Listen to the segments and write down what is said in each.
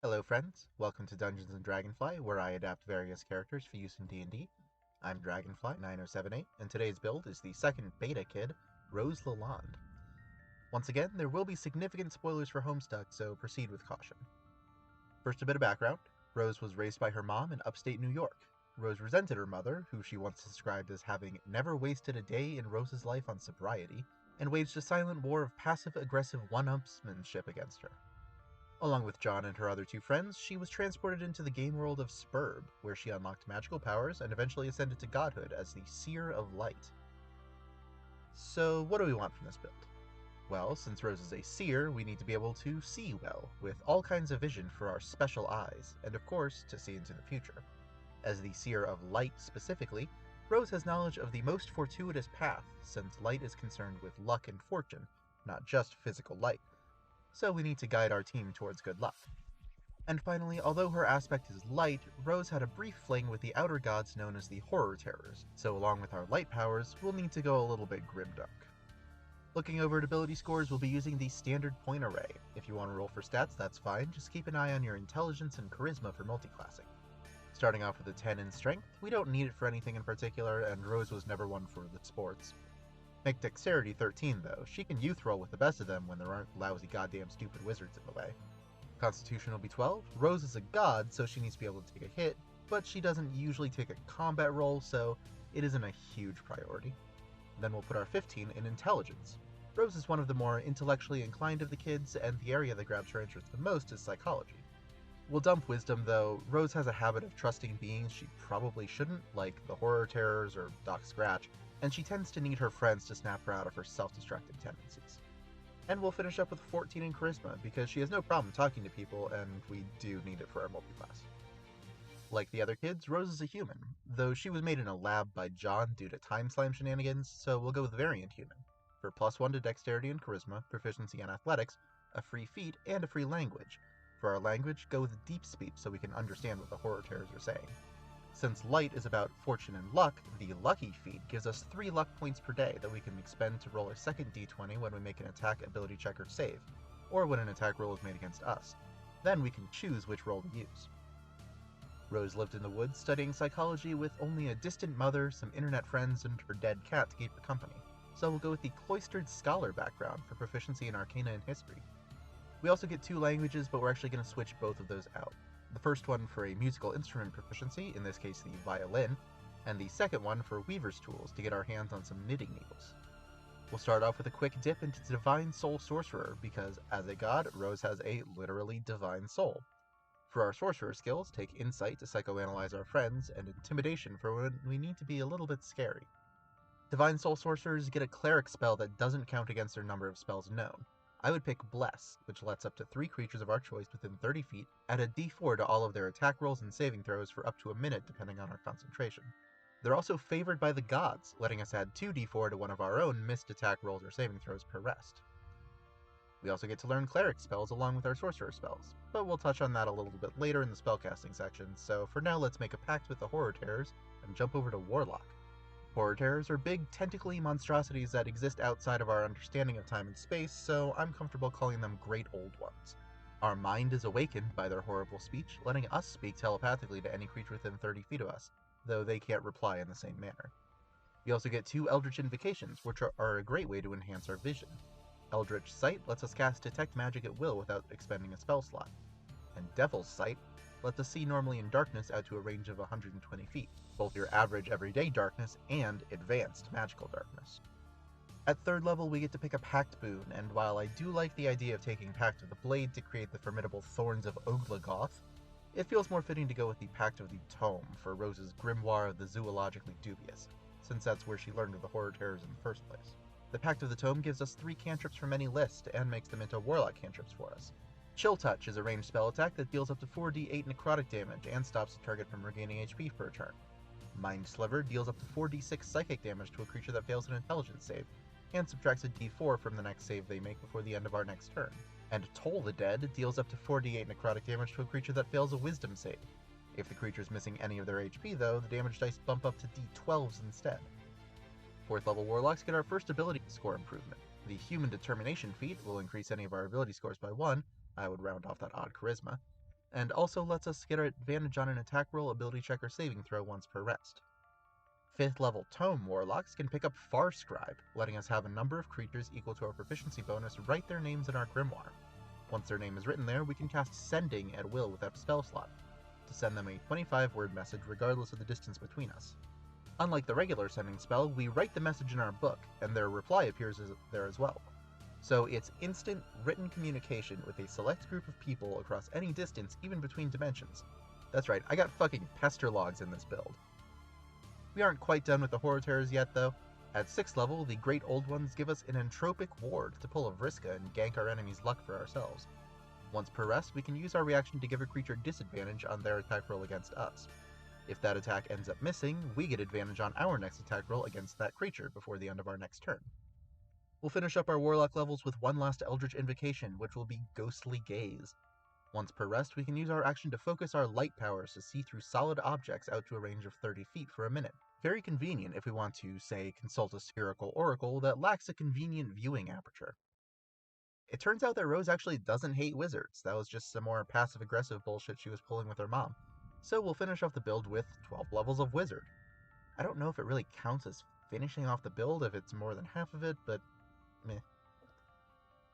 Hello friends, welcome to Dungeons & Dragonfly, where I adapt various characters for use in D&D. I'm Dragonfly 9078, and today's build is the second beta kid, Rose Lalonde. Once again, there will be significant spoilers for Homestuck, so proceed with caution. First, a bit of background. Rose was raised by her mom in upstate New York. Rose resented her mother, who she once described as having never wasted a day in Rose's life on sobriety, and waged a silent war of passive-aggressive one-upsmanship against her. Along with John and her other two friends, she was transported into the game world of Spurb, where she unlocked magical powers and eventually ascended to godhood as the Seer of Light. So, what do we want from this build? Well, since Rose is a seer, we need to be able to see well, with all kinds of vision for our special eyes, and of course, to see into the future. As the Seer of Light specifically, Rose has knowledge of the most fortuitous path, since light is concerned with luck and fortune, not just physical light, so we need to guide our team towards good luck. And finally, although her aspect is light, Rose had a brief fling with the outer gods known as the Horror Terrors, so along with our light powers, we'll need to go a little bit grimdark. Looking over at ability scores, we'll be using the standard point array. If you want to roll for stats, that's fine, just keep an eye on your intelligence and charisma for multiclassing. Starting off with a 10 in strength, we don't need it for anything in particular, and Rose was never one for the sports. Make dexterity 13 though, she can youth roll with the best of them when there aren't lousy goddamn stupid wizards in the way. Constitution will be 12. Rose is a god, so she needs to be able to take a hit, but she doesn't usually take a combat roll, so it isn't a huge priority. Then we'll put our 15 in intelligence. Rose is one of the more intellectually inclined of the kids, and the area that grabs her interest the most is psychology. We'll dump wisdom though. Rose has a habit of trusting beings she probably shouldn't, like the Horror Terrors or Doc Scratch, and she tends to need her friends to snap her out of her self-destructive tendencies. And we'll finish up with 14 in Charisma, because she has no problem talking to people, and we do need it for our multiclass. Like the other kids, Rose is a human, though she was made in a lab by John due to time slime shenanigans, so we'll go with Variant Human. For +1 to Dexterity and Charisma, Proficiency in Athletics, a free feat, and a free language. For our language, go with Deep Speech so we can understand what the Horror Terrors are saying. Since light is about fortune and luck, the lucky feat gives us 3 luck points per day that we can expend to roll a second d20 when we make an attack, ability check, or save, or when an attack roll is made against us. Then we can choose which roll to use. Rose lived in the woods studying psychology with only a distant mother, some internet friends, and her dead cat to keep her company, so we'll go with the Cloistered Scholar background for proficiency in Arcana and History. We also get 2 languages, but we're actually going to switch both of those out. The first one for a musical instrument proficiency, in this case the violin, and the second one for weaver's tools to get our hands on some knitting needles. We'll start off with a quick dip into Divine Soul Sorcerer, because as a god, Rose has a literally divine soul. For our sorcerer skills, take Insight to psychoanalyze our friends, and Intimidation for when we need to be a little bit scary. Divine Soul Sorcerers get a cleric spell that doesn't count against their number of spells known. I would pick Bless, which lets up to 3 creatures of our choice within 30 feet add a d4 to all of their attack rolls and saving throws for up to a minute depending on our concentration. They're also favored by the gods, letting us add 2d4 to one of our own missed attack rolls or saving throws per rest. We also get to learn cleric spells along with our sorcerer spells, but we'll touch on that a little bit later in the spellcasting section, so for now let's make a pact with the Horror Terrors and jump over to Warlock. Horror Terrors are big, tentacly monstrosities that exist outside of our understanding of time and space, so I'm comfortable calling them Great Old Ones. Our mind is awakened by their horrible speech, letting us speak telepathically to any creature within 30 feet of us, though they can't reply in the same manner. We also get 2 Eldritch Invocations, which are a great way to enhance our vision. Eldritch Sight lets us cast Detect Magic at will without expending a spell slot, and Devil's Sight lets us see normally in darkness out to a range of 120 feet, both your average everyday darkness and advanced magical darkness. At 3rd level, we get to pick a Pact boon, and while I do like the idea of taking Pact of the Blade to create the formidable Thorns of Oglagoth, it feels more fitting to go with the Pact of the Tome for Rose's Grimoire of the Zoologically Dubious, since that's where she learned of the Horror Terrors in the first place. The Pact of the Tome gives us 3 cantrips from any list, and makes them into Warlock cantrips for us. Chill Touch is a ranged spell attack that deals up to 4d8 necrotic damage, and stops the target from regaining HP per turn. Mind Sliver deals up to 4d6 psychic damage to a creature that fails an intelligence save, and subtracts a d4 from the next save they make before the end of our next turn. And Toll the Dead deals up to 4d8 necrotic damage to a creature that fails a wisdom save. If the creature is missing any of their HP though, the damage dice bump up to d12s instead. 4th level Warlocks get our first ability score improvement. The Human Determination feat will increase any of our ability scores by 1, I would round off that odd charisma, and also lets us get our advantage on an attack roll, ability check, or saving throw once per rest. 5th level Tome Warlocks can pick up Far Scribe, letting us have a number of creatures equal to our proficiency bonus write their names in our grimoire. Once their name is written there, we can cast Sending at will with that spell slot, to send them a 25-word message regardless of the distance between us. Unlike the regular sending spell, we write the message in our book, and their reply appears there as well. So it's instant written communication with a select group of people across any distance, even between dimensions. That's right, I got fucking pester logs in this build. We aren't quite done with the Horror Terrors yet, though. At 6th level, the Great Old Ones give us an Entropic Ward to pull a Vriska and gank our enemy's luck for ourselves. Once per rest, we can use our reaction to give a creature disadvantage on their attack roll against us. If that attack ends up missing, we get advantage on our next attack roll against that creature before the end of our next turn. We'll finish up our Warlock levels with one last Eldritch Invocation, which will be Ghostly Gaze. Once per rest, we can use our action to focus our light powers to see through solid objects out to a range of 30 feet for a minute. Very convenient if we want to, say, consult a spherical oracle that lacks a convenient viewing aperture. It turns out that Rose actually doesn't hate wizards. That was just some more passive-aggressive bullshit she was pulling with her mom. So we'll finish off the build with 12 levels of wizard. I don't know if it really counts as finishing off the build if it's more than half of it, but meh.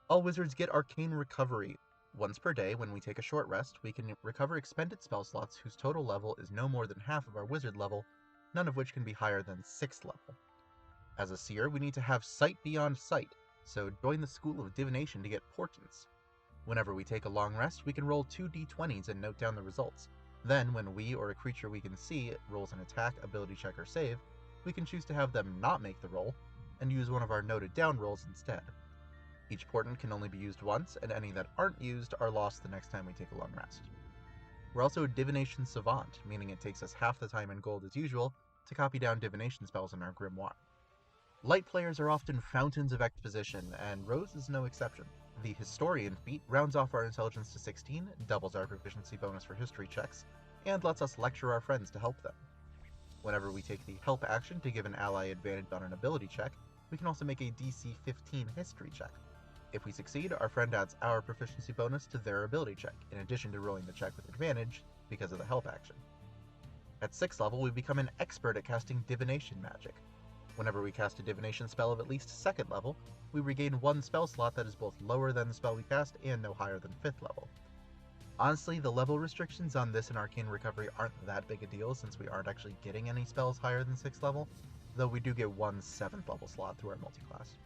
All wizards get Arcane Recovery. Once per day, when we take a short rest, we can recover expended spell slots whose total level is no more than half of our wizard level, none of which can be higher than 6th level. As a seer, we need to have Sight Beyond Sight, so join the School of Divination to get portents. Whenever we take a long rest, we can roll 2 d20s and note down the results. Then, when we or a creature we can see rolls an attack, ability check, or save, we can choose to have them not make the roll, and use one of our noted down rolls instead. Each portent can only be used once, and any that aren't used are lost the next time we take a long rest. We're also a Divination Savant, meaning it takes us half the time and gold as usual to copy down divination spells in our grimoire. Light players are often fountains of exposition, and Rose is no exception. The Historian feat rounds off our intelligence to 16, doubles our proficiency bonus for history checks, and lets us lecture our friends to help them. Whenever we take the Help action to give an ally advantage on an ability check, we can also make a DC 15 history check. If we succeed, our friend adds our proficiency bonus to their ability check, in addition to rolling the check with advantage because of the Help action. At 6th level, we become an expert at casting divination magic. Whenever we cast a divination spell of at least 2nd level, we regain one spell slot that is both lower than the spell we cast and no higher than 5th level. Honestly, the level restrictions on this and Arcane Recovery aren't that big a deal since we aren't actually getting any spells higher than 6th level, though we do get one 7th level slot through our multiclass.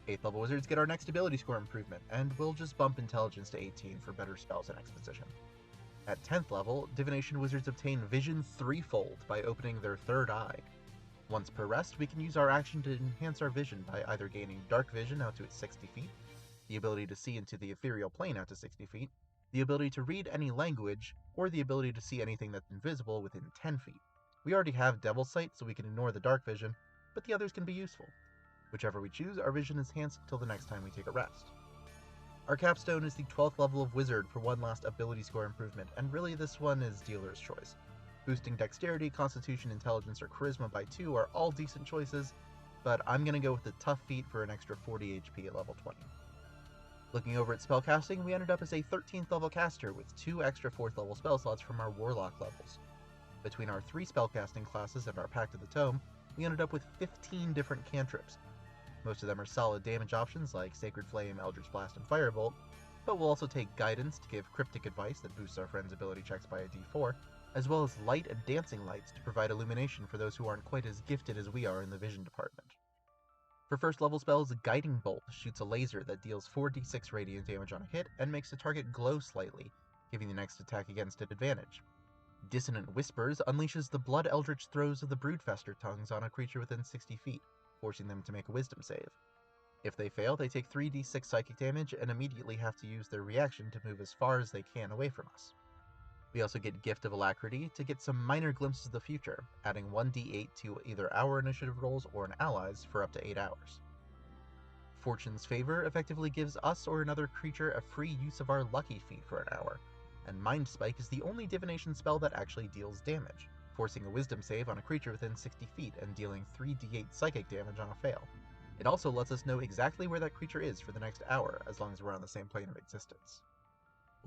8th level wizards get our next ability score improvement, and we'll just bump intelligence to 18 for better spells and exposition. At 10th level, divination wizards obtain vision threefold by opening their third eye. Once per rest, we can use our action to enhance our vision by either gaining dark vision out to 60 feet, the ability to see into the ethereal plane out to 60 feet, the ability to read any language, or the ability to see anything that's invisible within 10 feet. We already have Devil's Sight, so we can ignore the dark vision, but the others can be useful. Whichever we choose, our vision is enhanced until the next time we take a rest. Our capstone is the 12th level of Wizard for one last ability score improvement, and really this one is dealer's choice. Boosting Dexterity, Constitution, Intelligence, or Charisma by 2 are all decent choices, but I'm going to go with the Tough feat for an extra 40 HP at level 20. Looking over at Spellcasting, we ended up as a 13th level caster with 2 extra 4th level spell slots from our Warlock levels. Between our 3 Spellcasting classes and our Pact of the Tome, we ended up with 15 different cantrips. Most of them are solid damage options like Sacred Flame, Eldritch Blast, and Firebolt, but we'll also take Guidance to give cryptic advice that boosts our friends' ability checks by a d4, as well as Light and Dancing Lights to provide illumination for those who aren't quite as gifted as we are in the vision department. For first level spells, Guiding Bolt shoots a laser that deals 4d6 radiant damage on a hit and makes the target glow slightly, giving the next attack against it advantage. Dissonant Whispers unleashes the Blood Eldritch Throes of the Broodfester tongues on a creature within 60 feet, forcing them to make a wisdom save. If they fail, they take 3d6 psychic damage and immediately have to use their reaction to move as far as they can away from us. We also get Gift of Alacrity to get some minor glimpses of the future, adding 1d8 to either our initiative rolls or an ally's for up to 8 hours. Fortune's Favor effectively gives us or another creature a free use of our Lucky feat for an hour, and Mind Spike is the only divination spell that actually deals damage, forcing a wisdom save on a creature within 60 feet and dealing 3d8 psychic damage on a fail. It also lets us know exactly where that creature is for the next hour, as long as we're on the same plane of existence.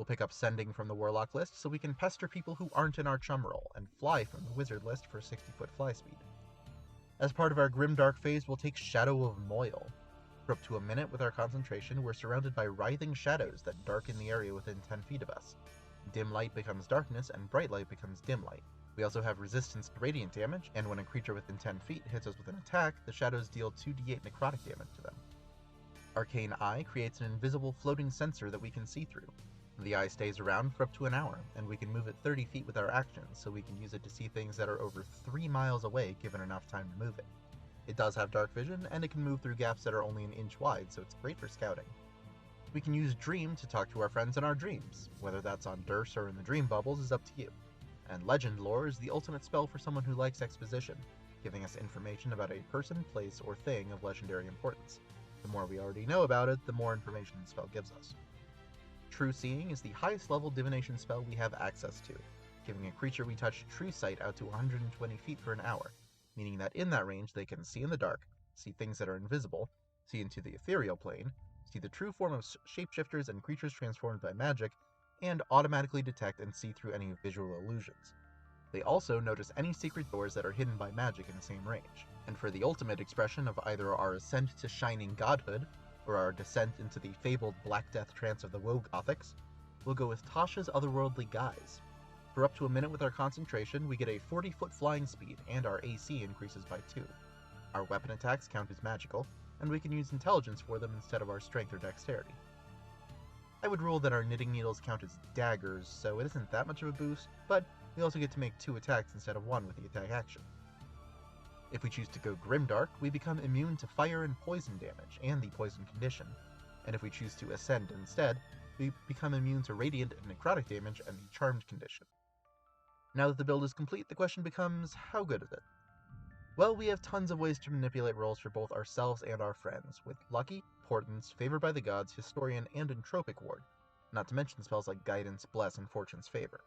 We'll pick up Sending from the Warlock list so we can pester people who aren't in our chum roll, and Fly from the Wizard list for 60-foot fly speed. As part of our Grimdark phase, we'll take Shadow of Moil. For up to a minute with our concentration, we're surrounded by writhing shadows that darken the area within 10 feet of us. Dim light becomes darkness, and bright light becomes dim light. We also have resistance to radiant damage, and when a creature within 10 feet hits us with an attack, the shadows deal 2d8 necrotic damage to them. Arcane Eye creates an invisible floating sensor that we can see through. The eye stays around for up to an hour, and we can move it 30 feet with our actions, so we can use it to see things that are over 3 miles away given enough time to move it. It does have dark vision, and it can move through gaps that are only an inch wide, so it's great for scouting. We can use Dream to talk to our friends in our dreams. Whether that's on Durst or in the Dream Bubbles is up to you. And Legend Lore is the ultimate spell for someone who likes exposition, giving us information about a person, place, or thing of legendary importance. The more we already know about it, the more information the spell gives us. True Seeing is the highest level divination spell we have access to, giving a creature we touch True Sight out to 120 feet for an hour, meaning that in that range they can see in the dark, see things that are invisible, see into the ethereal plane, see the true form of shapeshifters and creatures transformed by magic, and automatically detect and see through any visual illusions. They also notice any secret doors that are hidden by magic in the same range. And for the ultimate expression of either our ascent to shining godhood, or our descent into the fabled Black Death trance of the Woe Gothics, we'll go with Tasha's Otherworldly Guise. For up to a minute with our concentration, we get a 40-foot flying speed, and our AC increases by 2. Our weapon attacks count as magical, and we can use intelligence for them instead of our strength or dexterity. I would rule that our knitting needles count as daggers, so it isn't that much of a boost, but we also get to make 2 attacks instead of 1 with the attack action. If we choose to go Grimdark, we become immune to fire and poison damage, and the poison condition, and if we choose to Ascend instead, we become immune to radiant and necrotic damage and the charmed condition. Now that the build is complete, the question becomes, how good is it? Well, we have tons of ways to manipulate rolls for both ourselves and our friends, with Lucky, Portents, Favored by the Gods, Historian, and Entropic Ward, not to mention spells like Guidance, Bless, and Fortune's Favor.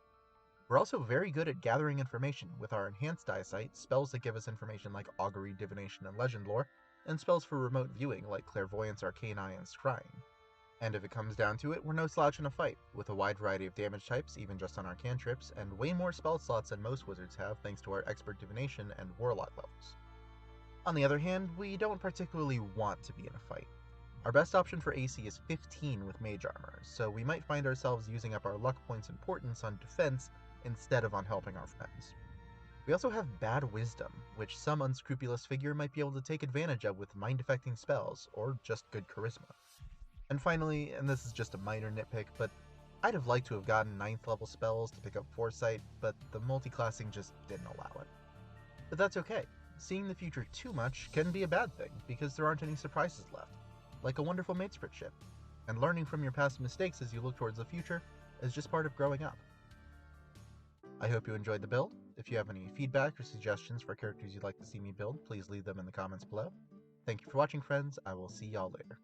We're also very good at gathering information with our Enhanced Eyesight, spells that give us information like Augury, Divination, and Legend Lore, and spells for remote viewing like Clairvoyance, Arcane Eye, and Scrying. And if it comes down to it, we're no slouch in a fight, with a wide variety of damage types, even just on our cantrips, and way more spell slots than most wizards have thanks to our Expert Divination and Warlock levels. On the other hand, we don't particularly want to be in a fight. Our best option for AC is 15 with Mage Armor, so we might find ourselves using up our luck points and portents on defense instead of on helping our friends. We also have Bad Wisdom, which some unscrupulous figure might be able to take advantage of with mind-affecting spells, or just good charisma. And finally, and this is just a minor nitpick, but I'd have liked to have gotten 9th level spells to pick up Foresight, but the multiclassing just didn't allow it. But that's okay. Seeing the future too much can be a bad thing, because there aren't any surprises left, like a wonderful matesprit ship. And learning from your past mistakes as you look towards the future is just part of growing up. I hope you enjoyed the build. If you have any feedback or suggestions for characters you'd like to see me build, please leave them in the comments below. Thank you for watching, friends. I will see y'all later.